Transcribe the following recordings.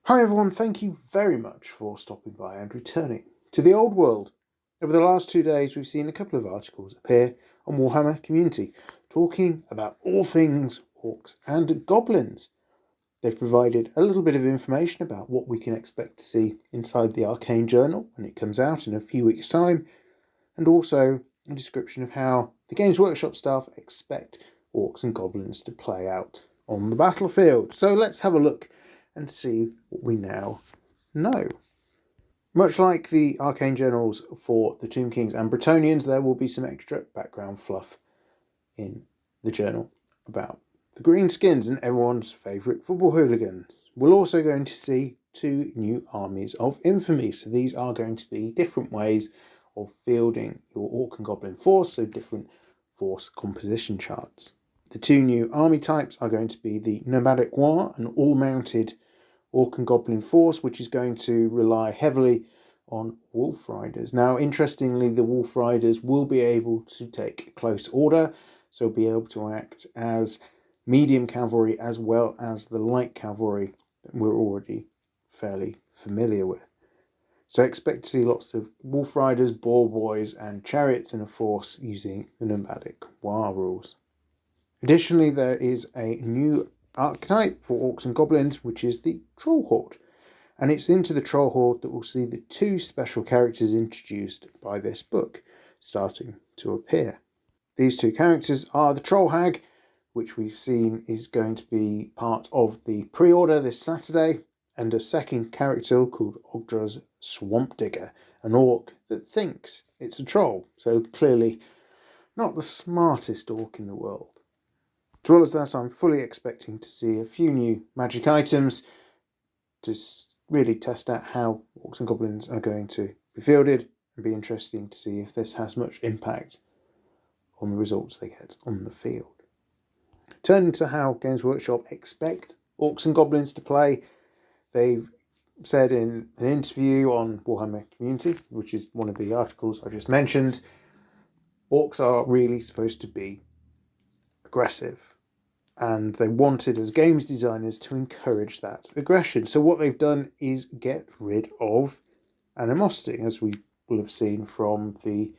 Hi everyone, thank you very much for stopping by and returning to the old world. Over the last 2 days we've seen a couple of articles appear on Warhammer Community talking about all things orcs and goblins. They've provided a little bit of information about what we can expect to see inside the Arcane journal when it comes out in a few weeks' time, and also a description of how the Games Workshop staff expect orcs and goblins to play out on the battlefield. So let's have a look and see what we now know. Much like the Arcane journals for the Tomb Kings and Bretonnians, there will be some extra background fluff in the journal about the Greenskins and everyone's favourite football hooligans. We're also going to see 2 new armies of infamy, so these are going to be different ways of fielding your Orc and Goblin force, so different force composition charts. The 2 new army types are going to be the Nomadic War, an all-mounted Orc and Goblin force, which is going to rely heavily on Wolf Riders. Now, interestingly, the Wolf Riders will be able to take close order, so be able to act as medium cavalry as well as the light cavalry that we're already fairly familiar with. So expect to see lots of Wolf Riders, Boar Boys, and Chariots in a force using the Nomadic War rules. Additionally, there is a new archetype for Orcs and Goblins, which is the Troll Horde. And it's into the Troll Horde that we'll see the 2 special characters introduced by this book starting to appear. These 2 characters are the Troll Hag, which we've seen is going to be part of the pre-order this Saturday, and a second character called Ogdra's Swamp Digger, an orc that thinks it's a troll, so clearly not the smartest orc in the world. As well as that, I'm fully expecting to see a few new magic items to really test out how Orcs and Goblins are going to be fielded, and be interesting to see if this has much impact on the results they get on the field. Turning to how Games Workshop expect Orcs and Goblins to play, they've said in an interview on Warhammer Community, which is one of the articles I just mentioned, Orcs are really supposed to be aggressive, and they wanted, as games designers, to encourage that aggression. So what they've done is get rid of animosity, as we will have seen from the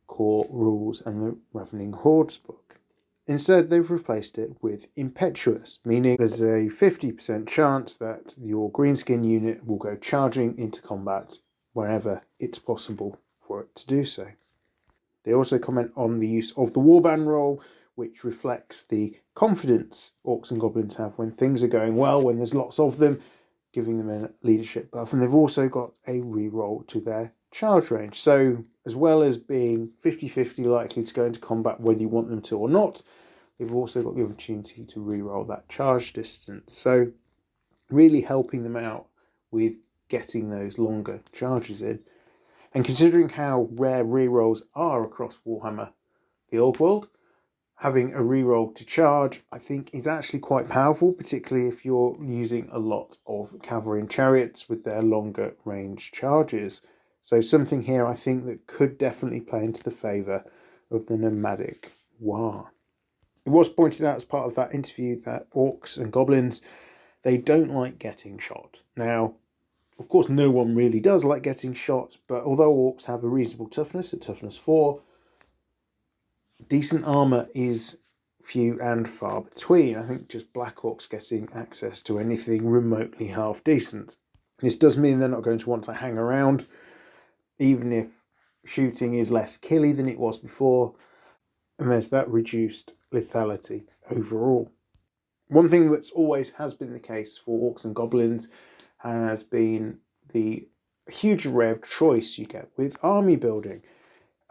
core rules and the Ravening Hordes book. Instead, they've replaced it with impetuous, meaning there's a 50% chance that your greenskin unit will go charging into combat wherever it's possible for it to do so. They also comment on the use of the Warband roll, which reflects the confidence Orcs and Goblins have when things are going well, when there's lots of them, giving them a leadership buff. And they've also got a reroll to their charge range. So as well as being 50-50 likely to go into combat whether you want them to or not, they've also got the opportunity to reroll that charge distance. So really helping them out with getting those longer charges in. And considering how rare rerolls are across Warhammer The Old World, having a reroll to charge, I think, is actually quite powerful, particularly if you're using a lot of cavalry and chariots with their longer range charges. So something here I think that could definitely play into the favour of the Nomadic War. It was pointed out as part of that interview that Orcs and Goblins, they don't like getting shot. Now, of course, no one really does like getting shot, but although Orcs have a reasonable toughness at toughness 4, decent armour is few and far between. I think just Black Orcs getting access to anything remotely half decent. This does mean they're not going to want to hang around, even if shooting is less killy than it was before, and there's that reduced lethality overall. One thing that's always has been the case for Orcs and Goblins has been the huge array of choice you get with army building.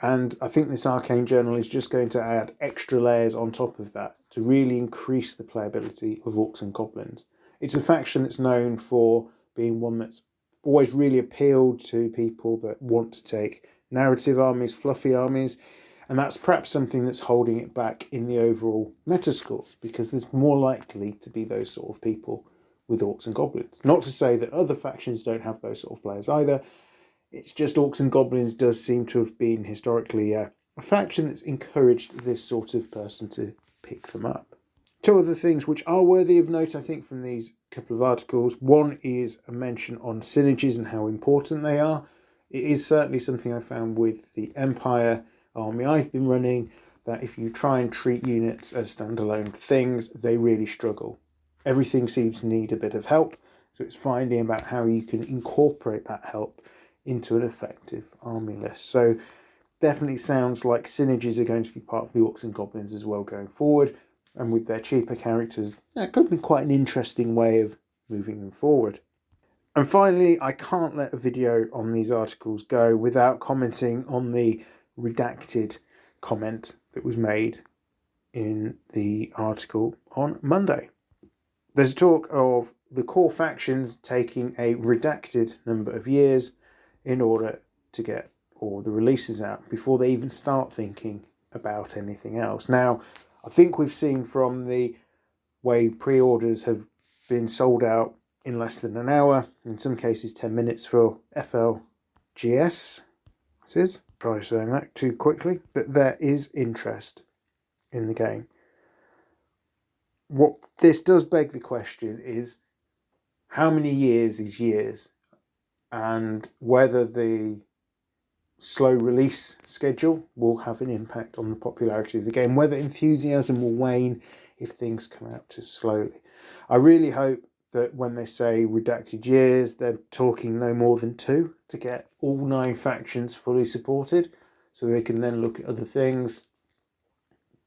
And I think this Arcane journal is just going to add extra layers on top of that to really increase the playability of Orcs and Goblins. It's a faction that's known for being one that's always really appealed to people that want to take narrative armies, fluffy armies, and that's perhaps something that's holding it back in the overall metascores, because there's more likely to be those sort of people with Orcs and Goblins. Not to say that other factions don't have those sort of players either. It's just Orcs and Goblins does seem to have been historically a faction that's encouraged this sort of person to pick them up. Two other things which are worthy of note, I think, from these couple of articles. One is a mention on synergies and how important they are. It is certainly something I found with the Empire army I've been running, that if you try and treat units as standalone things, they really struggle. Everything seems to need a bit of help, so it's finding about how you can incorporate that help into an effective army list. So definitely sounds like synergies are going to be part of the Orcs and Goblins as well going forward, and with their cheaper characters, that could be quite an interesting way of moving them forward. And finally, I can't let a video on these articles go without commenting on the redacted comment that was made in the article on Monday. There's talk of the core factions taking a redacted number of years in order to get all the releases out before they even start thinking about anything else. Now, I think we've seen from the way pre-orders have been sold out in less than an hour, in some cases 10 minutes for FLGS. This is probably saying that too quickly, but there is interest in the game. What this does beg the question is, how many years is years, and whether the slow release schedule will have an impact on the popularity of the game, whether enthusiasm will wane if things come out too slowly. I really hope that when they say redacted years, they're talking no more than 2 to get all 9 factions fully supported, so they can then look at other things.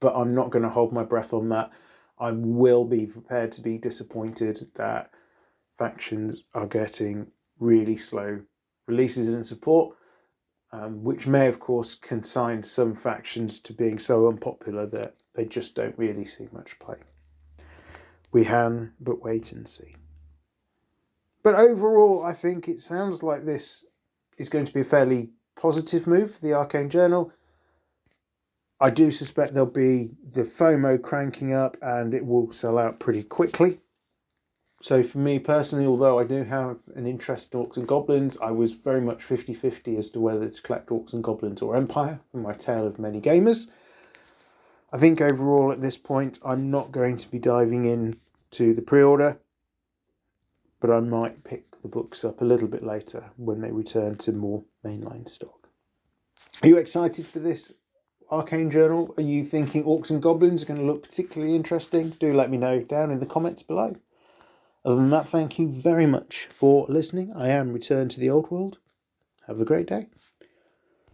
But I'm not going to hold my breath on that. I will be prepared to be disappointed that factions are getting really slow releases and support, which may, of course, consign some factions to being so unpopular that they just don't really see much play. We can but wait and see. But overall, I think it sounds like this is going to be a fairly positive move for the Arcane Journal. I do suspect there'll be the FOMO cranking up and it will sell out pretty quickly. So for me personally, although I do have an interest in Orcs and Goblins, I was very much 50-50 as to whether to collect Orcs and Goblins or Empire in my tale of many gamers. I think overall at this point, I'm not going to be diving into the pre-order, but I might pick the books up a little bit later when they return to more mainline stock. Are you excited for this Arcane Journal? Are you thinking Orcs and Goblins are going to look particularly interesting? Do let me know down in the comments below. Other than that, thank you very much for listening. I am Return to the Old World. Have a great day.